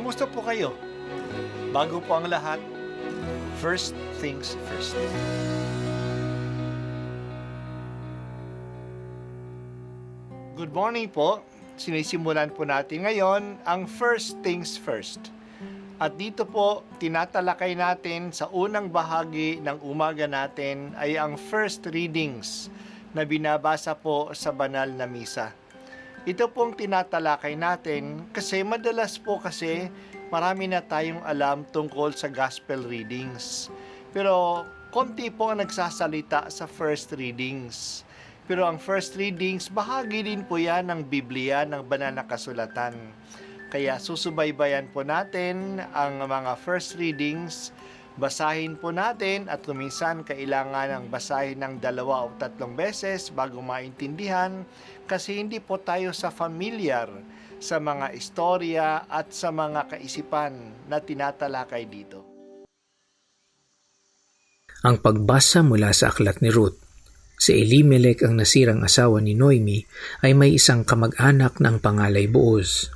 Kamusta po kayo? Bago po ang lahat, first things first. Good morning po. Sinisimulan po natin ngayon ang first things first. At dito po, tinatalakay natin sa unang bahagi ng umaga natin ay ang first readings na binabasa po sa banal na misa. Ito pong tinatalakay natin kasi madalas po kasi marami na tayong alam tungkol sa gospel readings. Pero konti po ang nagsasalita sa first readings. Pero ang first readings, bahagi din po yan ng Biblia, ng banal na kasulatan. Kaya susubaybayan po natin ang mga first readings, basahin po natin at kuminsan kailangan ng basahin ng 2 o 3 beses bago maintindihan kasi hindi po tayo sa familiar sa mga istorya at sa mga kaisipan na tinatalakay dito. Ang pagbasa mula sa aklat ni Ruth. Si Elimelech ang nasirang asawa ni Noemi ay may isang kamag-anak na ang pangalay Booz.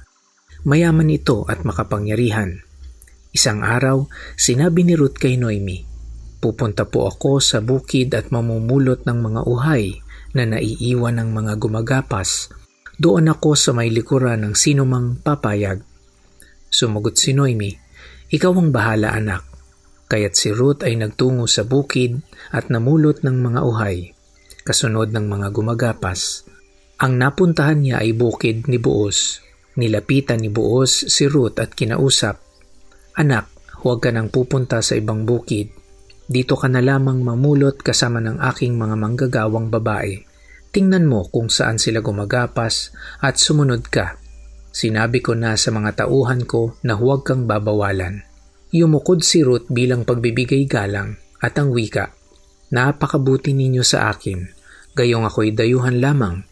Mayaman ito at makapangyarihan. Isang araw, sinabi ni Ruth kay Noemi, "Pupunta po ako sa bukid at mamumulot ng mga uhay na naiiwan ng mga gumagapas. Doon ako sa may likuran ng sinumang papayag." Sumagot si Noemi, "Ikaw ang bahala, anak." Kaya't si Ruth ay nagtungo sa bukid at namulot ng mga uhay, kasunod ng mga gumagapas. Ang napuntahan niya ay bukid ni Booz. Nilapitan ni Booz si Ruth at kinausap, "Anak, huwag ka nang pupunta sa ibang bukid. Dito ka na lamang mamulot kasama ng aking mga manggagawang babae. Tingnan mo kung saan sila gumagapas at sumunod ka. Sinabi ko na sa mga tauhan ko na huwag kang babawalan." Yumukod si Ruth bilang pagbibigay galang at ang wika, "Napakabuti ninyo sa akin, gayong ako'y dayuhan lamang."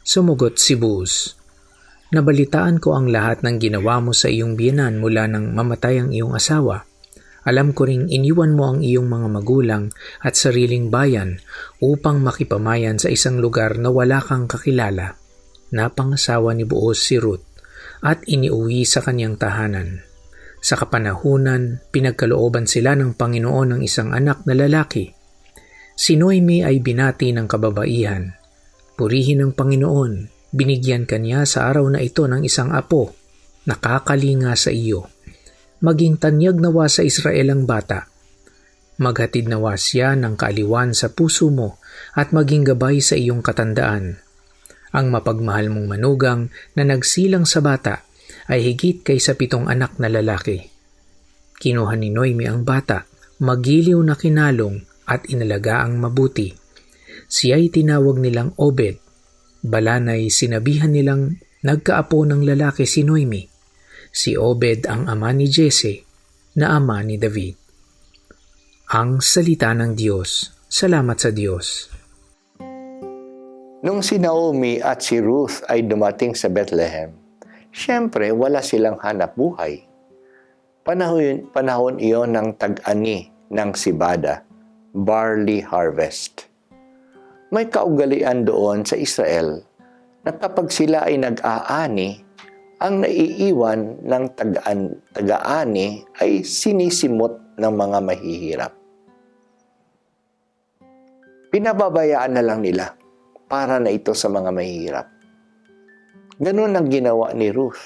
Sumugot si Booz, "Nabalitaan ko ang lahat ng ginawa mo sa iyong biyenan mula nang mamatay ang iyong asawa. Alam ko ring iniwan mo ang iyong mga magulang at sariling bayan upang makipamayan sa isang lugar na wala kang kakilala." Napangasawa ni Booz si Ruth at iniuwi sa kanyang tahanan. Sa kapanahunan, pinagkalooban sila ng Panginoon ng isang anak na lalaki. Si Noemi ay binati ng kababaihan. "Purihin ang Panginoon, binigyan kanya sa araw na ito ng isang apo, nakakalinga sa iyo. Maging tanyag nawa sa Israel ang bata. Maghatid nawa siya ng kaaliwan sa puso mo at maging gabay sa iyong katandaan. Ang mapagmahal mong manugang na nagsilang sa bata ay higit kaysa 7 anak na lalaki." Kinuha ni Noemi ang bata, magiliw na kinalong at inalaga ang mabuti. Siya'y tinawag nilang Obed. Balanay sinabihan nilang nagkaapo ng lalaki si Noemi. Si Obed ang ama ni Jesse, na ama ni David. Ang salita ng Diyos. Salamat sa Diyos. Nung si Naomi at si Ruth ay dumating sa Bethlehem, siyempre wala silang hanap buhay. Panahon iyon ng tag-ani ng sibada, barley harvest. May kaugalian doon sa Israel na kapag sila ay nag-aani, ang naiiwan ng tag-aani ay sinisimot ng mga mahihirap. Pinababayaan na lang nila para na ito sa mga mahihirap. Ganun ang ginawa ni Ruth.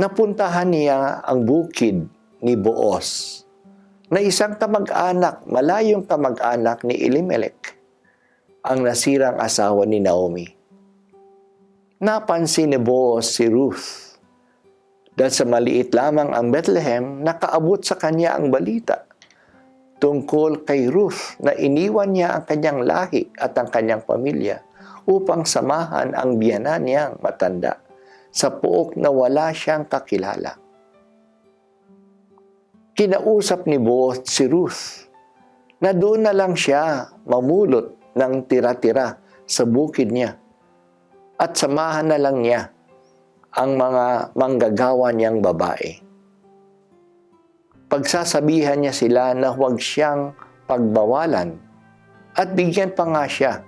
Napuntahan niya ang bukid ni Booz, na isang kamag-anak, malayong kamag-anak ni Elimelech, ang nasirang asawa ni Naomi. Napansin ni Booz si Ruth. Dahil sa maliit lamang ang Bethlehem, nakaabot sa kanya ang balita tungkol kay Ruth na iniwan niya ang kanyang lahi at ang kanyang pamilya upang samahan ang biyenan niyang matanda sa pook na wala siyang kakilala. Kinausap ni Booz si Ruth na doon na lang siya mamulot ng tira-tira sa bukid niya at samahan na lang niya ang mga manggagawa niyang babae. Pagsasabihan niya sila na huwag siyang pagbawalan at bigyan pa nga siya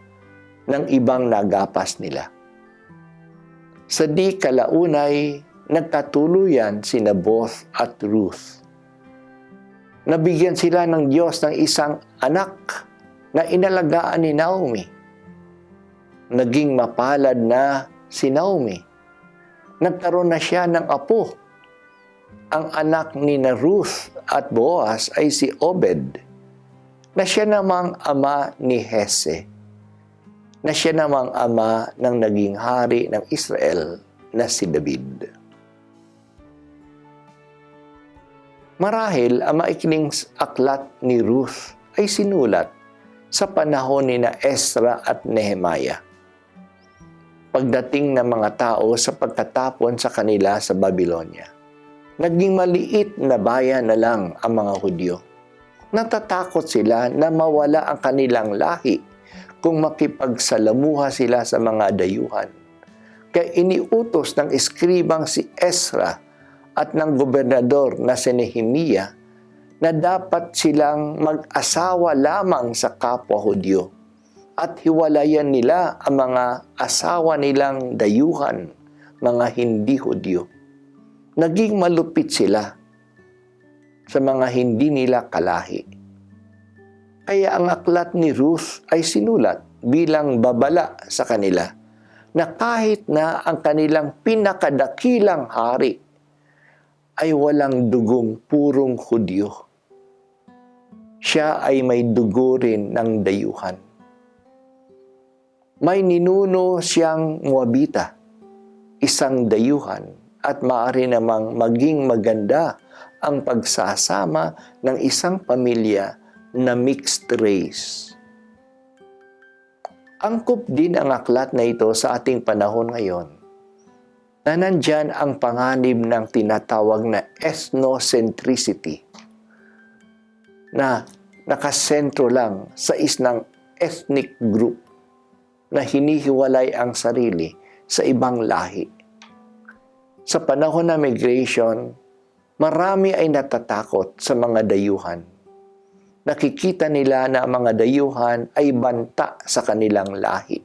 ng ibang nagapas nila. Sa di kalaunay, nagkatuluyan sina Boaz at Ruth. Nabigyan sila ng Diyos ng isang anak na inalagaan ni Naomi. Naging mapalad na si Naomi. Nagkaroon na siya ng apo. Ang anak ni na Ruth at Boaz ay si Obed, na siya namang ama ni Hese, na siya namang ama ng naging hari ng Israel na si David. Marahil ang maikling aklat ni Ruth ay sinulat sa panahon ni na Ezra at Nehemiah. Pagdating ng mga tao sa pagkatapon sa kanila sa Babylonia, naging maliit na bayan na lang ang mga Hudyo. Natatakot sila na mawala ang kanilang lahi kung makipagsalamuha sila sa mga dayuhan. Kaya iniutos ng eskribang si Ezra at ng gobernador na si Nehemiah na dapat silang mag-asawa lamang sa kapwa Hudyo at hiwalayan nila ang mga asawa nilang dayuhan, mga hindi Hudyo. Naging malupit sila sa mga hindi nila kalahi. Kaya ang aklat ni Ruth ay sinulat bilang babala sa kanila na kahit na ang kanilang pinakadakilang hari ay walang dugong purong Hudyo, siya ay may dugo rin ng dayuhan. May ninuno siyang Moabita, isang dayuhan, at maaari namang maging maganda ang pagsasama ng isang pamilya na mixed race. Angkop din ang aklat na ito sa ating panahon ngayon, na nandyan ang panganib ng tinatawag na ethnocentricity, na nakasentro lang sa isang ethnic group na hinihiwalay ang sarili sa ibang lahi. Sa panahon ng migration, marami ay natatakot sa mga dayuhan. Nakikita nila na ang mga dayuhan ay banta sa kanilang lahi.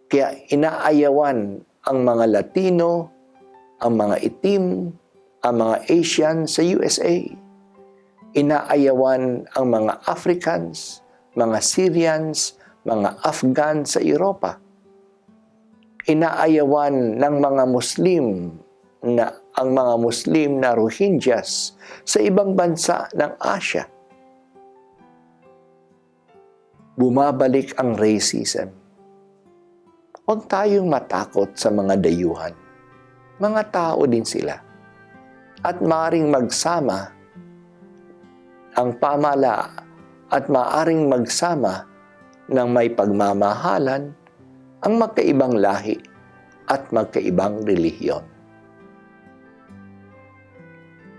Kaya inaayawan ang mga Latino, ang mga itim, ang mga Asian sa USA. Inaayawan ang mga Africans, mga Syrians, mga Afghan sa Europa. Inaayawan ng mga Muslim na ang mga Muslim na Rohingyas sa ibang bansa ng Asia. Bumabalik ang racism. Huwag tayong matakot sa mga dayuhan. Mga tao din sila. At maaring magsama ang pamala at maaring magsama ng may pagmamahalan ang magkaibang lahi at magkaibang relihiyon.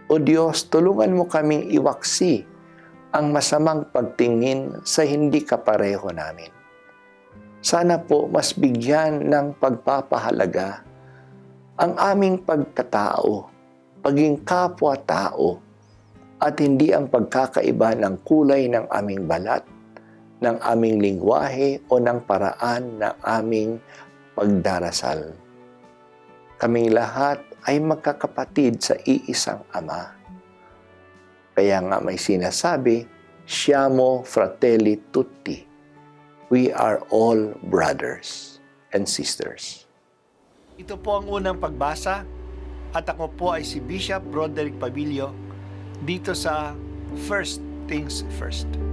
O Diyos, tulungan mo kaming iwaksi ang masamang pagtingin sa hindi kapareho namin. Sana po mas bigyan ng pagpapahalaga ang aming pagkatao, paging kapwa-tao, at hindi ang pagkakaiba ng kulay ng aming balat, ng aming lingwahe o ng paraan ng aming pagdarasal. Kaming lahat ay magkakapatid sa iisang Ama. Kaya nga may sinasabi, Siamo fratelli tutti. We are all brothers and sisters. Ito po ang unang pagbasa at ako po ay si Bishop Broderick Pabilio dito sa First Things First.